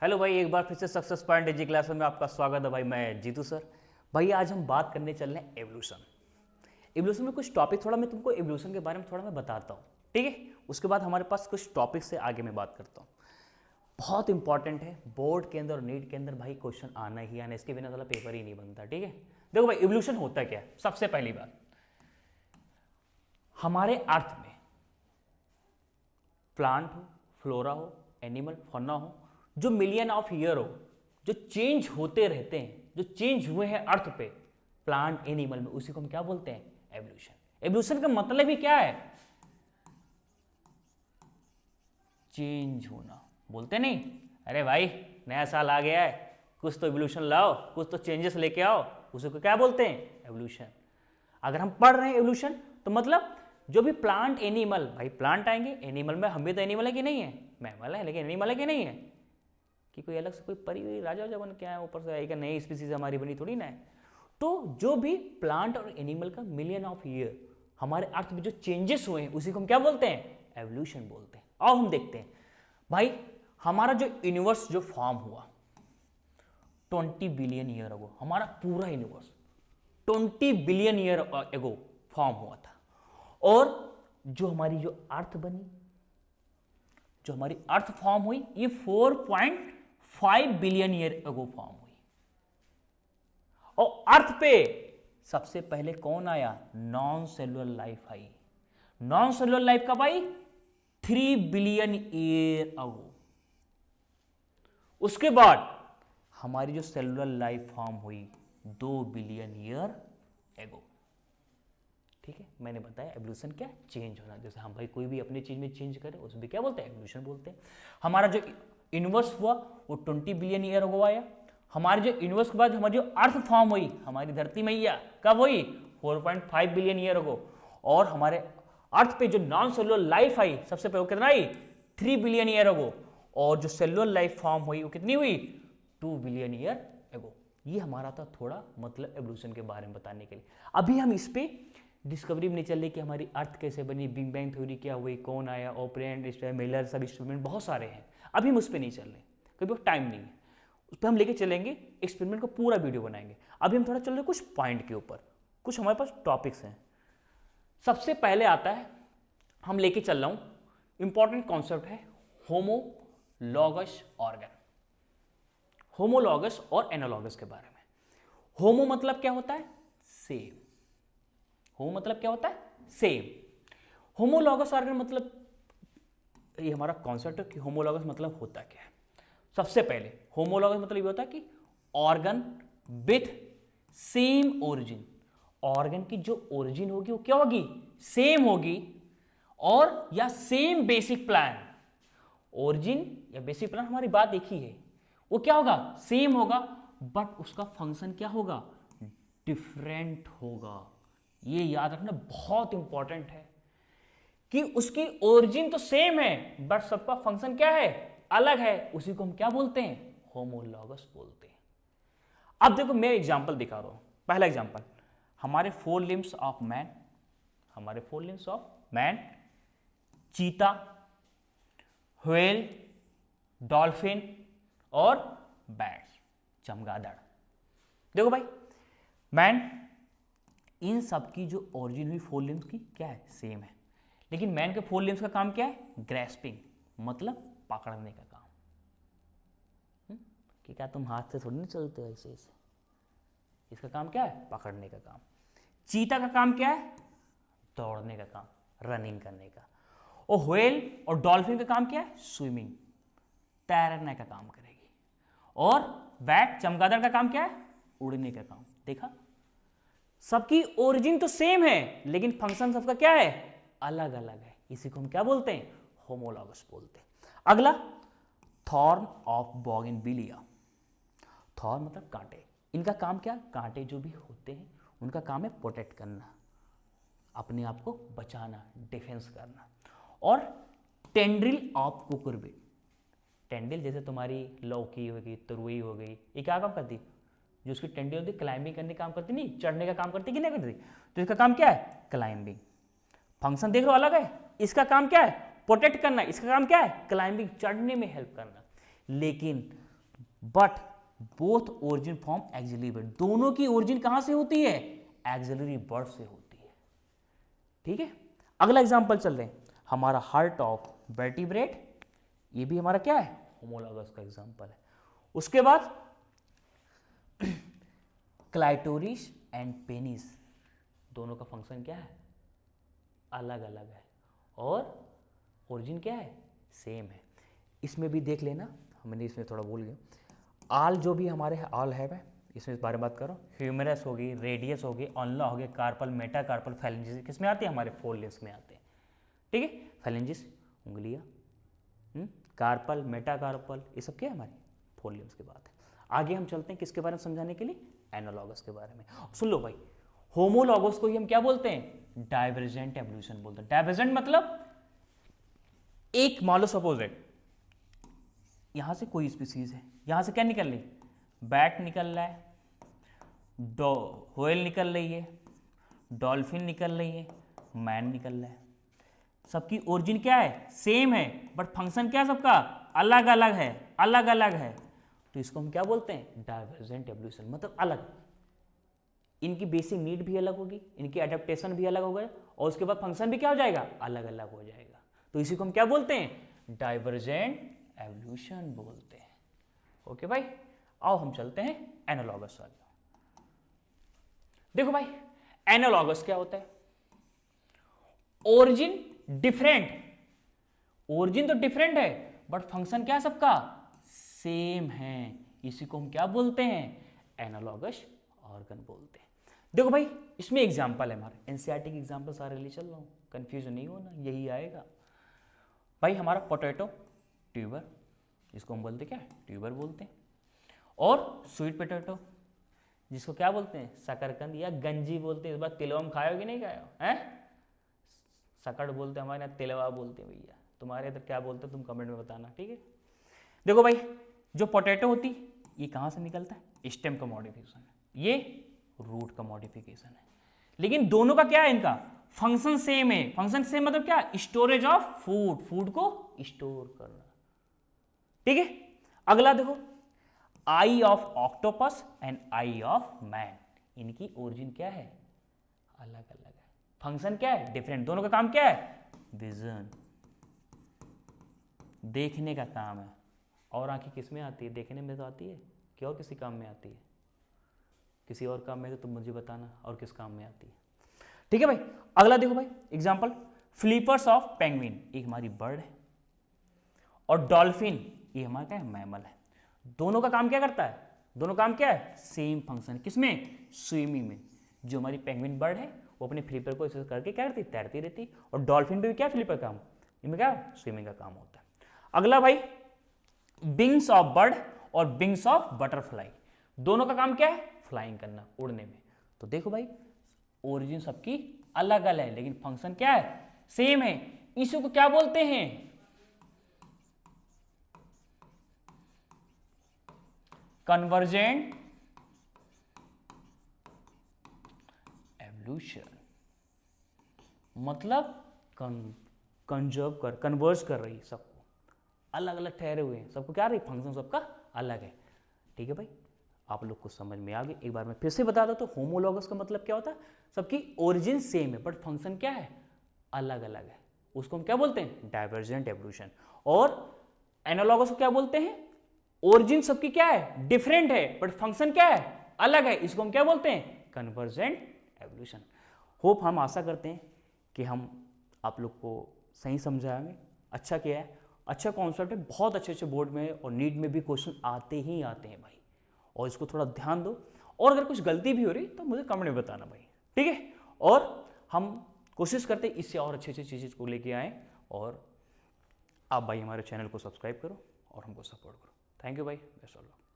Hello भाई, एक बार फिर से सक्सेस पॉइंट डिजी क्लास में आपका स्वागत है भाई। मैं जीतू सर। भाई आज हम बात करने चल रहे हैं एवोल्यूशन। एवोल्यूशन में कुछ टॉपिक थोड़ा मैं तुमको एवोल्यूशन के बारे में थोड़ा मैं बताता हूँ, ठीक है। उसके बाद हमारे पास कुछ टॉपिक से आगे मैं बात करता हूँ। बहुत इंपॉर्टेंट है, बोर्ड के अंदर और नीट के अंदर भाई क्वेश्चन आना ही आना, इसके बिना साला पेपर ही नहीं बनता, ठीक है। देखो भाई, एवोल्यूशन होता क्या है। सबसे पहली बात, हमारे अर्थ में प्लांट हो, फ्लोरा हो, एनिमल, फौना हो, जो मिलियन ऑफ ईयर हो, जो चेंज होते रहते हैं, जो चेंज हुए हैं अर्थ पे, प्लांट एनिमल में, उसी को हम क्या बोलते हैं? एवोल्यूशन। एवोल्यूशन का मतलब ही क्या है? चेंज होना। बोलते नहीं, अरे भाई नया साल आ गया है, कुछ तो एवोल्यूशन लाओ, कुछ तो चेंजेस लेके आओ, उसी को क्या बोलते हैं? एवोल्यूशन। अगर हम पढ़ रहे हैं एवोल्यूशन तो मतलब जो भी प्लांट एनिमल, भाई प्लांट आएंगे, एनिमल में हम भी तो एनिमल है कि नहीं है? मैमल है, लेकिन एनिमल है कि नहीं है? कि कोई अलग से कोई परी हुई राजा बन के आया ऊपर से आएगा, नई स्पीसीज हमारी बनी थोड़ी ना है। तो जो भी प्लांट और एनिमल का मिलियन ऑफ ईयर हमारे अर्थ में जो चेंजेस हुए हैं, उसी को हम क्या बोलते हैं? एवोल्यूशन बोलते हैं। अब हम देखते हैं भाई, हमारा जो यूनिवर्स जो फॉर्म हुआ 20 बिलियन ईयर अगो, हमारा पूरा universe 20 billion year ago form हुआ था। और जो हमारी जो अर्थ बनी, जो हमारी अर्थ फॉर्म हुई, ये 4.5 बिलियन ईयर एगो फॉर्म हुई। और अर्थ पे सबसे पहले कौन आया? Non cellular life I. Non cellular life कब आई? 3 बिलियन ईयर अगो। उसके बाद हमारी जो सेलुलर लाइफ फॉर्म हुई 2 बिलियन ईयर एगो, ठीक है। मैंने बताया एवोल्यूशन क्या? चेंज होना। जैसे हम भाई कोई भी अपनी चीज में चेंज करें, उसमें भी क्या बोलते हैं? एवोल्यूशन बोलते हैं। हमारा जो यूनिवर्स हुआ वो 20 बिलियन ईयर अगो आया। हमारे जो यूनिवर्स के बाद हमारी जो अर्थ फॉर्म हुई, हमारी धरती मैया, कब हुई? 4.5 बिलियन ईयर अगो। और हमारे अर्थ पे जो नॉन सेलुलर लाइफ आई, सबसे पहले कितना आई? 3 बिलियन ईयर अगो। और जो सेलुलर लाइफ फॉर्म हुई वो कितनी हुई? 2 बिलियन ईयर एगो। ये हमारा था थोड़ा मतलब एवोल्यूशन के बारे में बताने के लिए। अभी हम इस पे डिस्कवरी में नहीं चल रही कि हमारी अर्थ कैसे बनी, बिग बैंग थ्योरी क्या हुई, कौन आया, ऑपरेंट, मिलर, सब इंस्ट्रूमेंट बहुत सारे हैं। अभी हम उस पर नहीं चल रहे क्योंकि टाइम नहीं है। उस पर हम लेके चलेंगे, एक्सपेरिमेंट का पूरा वीडियो बनाएंगे। अभी हम थोड़ा चल रहे कुछ पॉइंट के ऊपर, कुछ हमारे पास टॉपिक्स हैं। सबसे पहले आता है, हम लेके चल रहा हूँ, इंपॉर्टेंट कॉन्सेप्ट है होमोलॉगस ऑर्गन। होमोलॉगस और एनालॉगस के बारे में। होमो मतलब क्या होता है? सेम। होमो मतलब क्या होता है? सेम। होमोलॉगस ऑर्गन मतलब, ये हमारा कॉन्सेप्ट है कि होमोलॉगस मतलब होता क्या है। सबसे पहले होमोलॉगस मतलब ये होता है कि organ with same origin. Organ की जो ओरिजिन होगी वो क्या होगी? सेम होगी। और या सेम बेसिक प्लान। ओरिजिन या बेसिक प्लान, हमारी बात एक ही है, वो क्या होगा? सेम होगा, बट उसका फंक्शन क्या होगा? डिफरेंट होगा। ये याद रखना बहुत इंपॉर्टेंट है कि उसकी ओरिजिन तो सेम है बट सबका फंक्शन क्या है? अलग है। उसी को हम क्या बोलते हैं? होमोलॉगस बोलते हैं। अब देखो मैं एग्जांपल दिखा रहा हूं। पहला एग्जांपल, हमारे 4 लिम्स ऑफ मैन, हमारे 4 लिम्स ऑफ मैन, चीता, व्हेल, डॉल्फिन और बैट, चमगादड़। देखो भाई, मैन, इन सब की जो ओरिजिन हुई 4 लिम्स की क्या है? सेम है। लेकिन मैन के 4 लिम्स का काम क्या है? ग्रैस्पिंग, मतलब पकड़ने का काम। कि क्या तुम हाथ से थोड़ी ना चलते हो ऐसे ऐसे। इसका काम क्या है? पकड़ने का काम। चीता का काम क्या है? दौड़ने का काम, रनिंग करने का। और व्हेल और डॉल्फिन का काम क्या है? स्विमिंग, तैरने का काम करेगी। और बैट, चमगादड़ का काम क्या है? उड़ने का काम। देखा, सबकी ओरिजिन तो सेम है लेकिन फंक्शन सबका क्या है? अलग अलग है। इसी को हम क्या बोलते हैं? होमोलॉगस बोलते हैं। अगला, थॉर्न ऑफ बोगनविलिया। थॉर्न मतलब कांटे। इनका काम क्या? कांटे जो भी होते हैं उनका काम है प्रोटेक्ट करना, अपने आप को बचाना, डिफेंस करना। और टेंड्रिल ऑफ कुकुरबिट। टेंड्रिल जैसे तुम्हारी लौकी हो गई, तुरई हो गई, ये क्या काम करती? जो उसकी टेंड्रिल होती है क्लाइंबिंग करने का काम करती, नहीं चढ़ने का काम करती कि नहीं करती? तो इसका काम क्या है? क्लाइंबिंग। फंक्शन देख लो अलग है। इसका काम क्या है? प्रोटेक्ट करना। इसका काम क्या है? क्लाइंबिंग, चढ़ने में हेल्प करना। लेकिन but both origin from axillary word, दोनों की ओरिजिन कहां से होती है? एक्सिलरी वर्ड से होती है। ठीक है, अगला एग्जांपल चल रहे हैं, हमारा हार्ट ऑफ वर्टिब्रेट, ये भी हमारा क्या है? होमोलॉगस का एग्जांपल है। उसके बाद क्लाइटोरिस एंड पेनिस, दोनों का फंक्शन क्या है? अलग अलग है, और ओरिजिन क्या है? सेम है। इसमें भी देख लेना, मैंने इसमें थोड़ा भूल गया, आल जो भी हमारे आल है, इसमें इस बारे में बात करो, ह्यूमेरस होगी, रेडियस होगी, ऑनला होगी, कार्पल, मेटाकार्पल, फैलेंजिस किसमें आते हैं? हमारे फोर लिम्स में आते हैं। ठीक है, फैलेंजिस उंगलियां, कार्पल, मेटाकार्पल, ये सब क्या है? हमारी फोर लिम्स की बात है। आगे हम चलते हैं किसके बारे में समझाने के लिए? एनालॉगस के बारे में। सुन लो भाई, होमोलॉगस को ही हम क्या बोलते हैं? डाइवर्जेंट एवोल्यूशन बोलते हैं। डाइवर्जेंट मतलब एक, मान लो सपोज यहां से कोई स्पीसीज है, यहां से क्या निकल रही? बैट निकल रहा है, व्हेल निकल रही है, डॉल्फिन निकल रही है, मैन निकल रहा है। सबकी ओरिजिन क्या है? सेम है, बट फंक्शन क्या है सबका? अलग अलग है, अलग अलग है। तो इसको हम क्या बोलते हैं? डाइवर्जेंट एवोल्यूशन, मतलब अलग। इनकी बेसिक नीड भी अलग होगी, इनकी एडेप्टेशन भी अलग होगा, और उसके बाद फंक्शन भी क्या हो जाएगा? अलग अलग हो जाएगा। तो इसी को हम क्या बोलते हैं? डाइवर्जेंट एवोल्यूशन बोलते हैं। ओके भाई, आओ हम चलते हैं एनालॉगस वाले। देखो भाई, एनालॉगस क्या होता है? ओरिजिन डिफरेंट, ओरिजिन तो डिफरेंट है, बट फंक्शन क्या है सबका? सेम है। इसी को हम क्या बोलते हैं? एनालॉगस ऑर्गन बोलते हैं। देखो भाई, इसमें एग्जांपल है हमारे, एनसीईआरटी के एग्जांपल सारे ले चल रहा हूं, कंफ्यूजन नहीं होना, यही आएगा भाई। हमारा पोटैटो, ट्यूबर, इसको हम बोलते क्या है? ट्यूबर बोलते हैं। और स्वीट पोटैटो, जिसको क्या बोलते हैं? शकरकंद या गंजी बोलते हैं। इस बार तिलवा में खाओ कि नहीं खाओ? हैं? सकड़ बोलते हैं, हमारे यहाँ तिलवा बोलते हैं भैया। तुम्हारे इधर क्या बोलते हैं तुम कमेंट में बताना, ठीक है। देखो भाई, जो पोटैटो होती, ये कहाँ से निकलता है? स्टेम का मॉडिफिकेशन है, ये रूट का मॉडिफिकेशन है। लेकिन दोनों का क्या है? इनका फंक्शन सेम है। फंक्शन सेम मतलब क्या? स्टोरेज ऑफ फूड, फूड को स्टोर करना। ठीक है, अगला देखो, eye of octopus and eye of man, इनकी ओरिजिन क्या है? अलग अलग है। फंक्शन क्या है? डिफरेंट। दोनों का काम क्या है? विजन, देखने का काम है। और आंखें किस में आती है? देखने में तो आती है, क्या और किसी काम में आती है? किसी और काम में तो तुम मुझे बताना, और किस काम में आती है। ठीक है भाई, अगला देखो भाई, एग्जांपल, फ्लिपर्स ऑफ पेंगुइन, एक हमारी बर्ड है, और डॉल्फिन, ये हमारा क्या है? मैमल है। दोनों का काम क्या करता है? दोनों काम क्या है? Same function. किसमें? स्विमिंग में। जो हमारी पेंगुइन बर्ड है, वो अपने फ्लिपर को ऐसे करके क्या करती? तैरती रहती। और डॉल्फिन पे भी क्या फ्लिपर काम? इनमें क्या? स्विमिंग का काम होता है। अगला भाई, विंग्स ऑफ बर्ड और विंग्स ऑफ बटरफ्लाई, दोनों का काम क्या है? फ्लाइंग करना, उड़ने में। तो देखो भाई, ओरिजिन सबकी अलग अलग है, लेकिन फंक्शन क्या है? सेम है। इसी को क्या बोलते हैं? Convergent evolution. मतलब कन्वर्ज कर रही है सबको, अलग अलग ठहरे हुए हैं, सबको क्या रही? फंक्शन सबका अलग है। ठीक है भाई, आप लोग को समझ में आ गई। एक बार मैं फिर से बता देता हूं, होमोलॉगस का मतलब क्या होता है? सबकी ओरिजिन सेम है, बट फंक्शन क्या है? अलग अलग है। उसको हम क्या बोलते हैं? Divergent evolution. और एनालॉगस को क्या बोलते हैं? ओरिजिन सबकी क्या है? डिफरेंट है, बट फंक्शन क्या है? अलग है। इसको हम क्या बोलते हैं? Convergent evolution. होप, हम आशा करते हैं कि हम आप लोग को सही समझाएंगे। अच्छा किया है, अच्छा कॉन्सेप्ट है, बहुत अच्छे अच्छे बोर्ड में और नीट में भी क्वेश्चन आते ही आते हैं भाई, और इसको थोड़ा ध्यान दो। और अगर कुछ गलती भी हो रही तो मुझे कमेंट में बताना भाई, ठीक है। और हम कोशिश करते हैं इससे और अच्छी अच्छी चीज़ को लेके आएँ, और आप भाई हमारे चैनल को सब्सक्राइब करो और हमको सपोर्ट करो। थैंक यू भाई, बेस्ट ऑफ लक।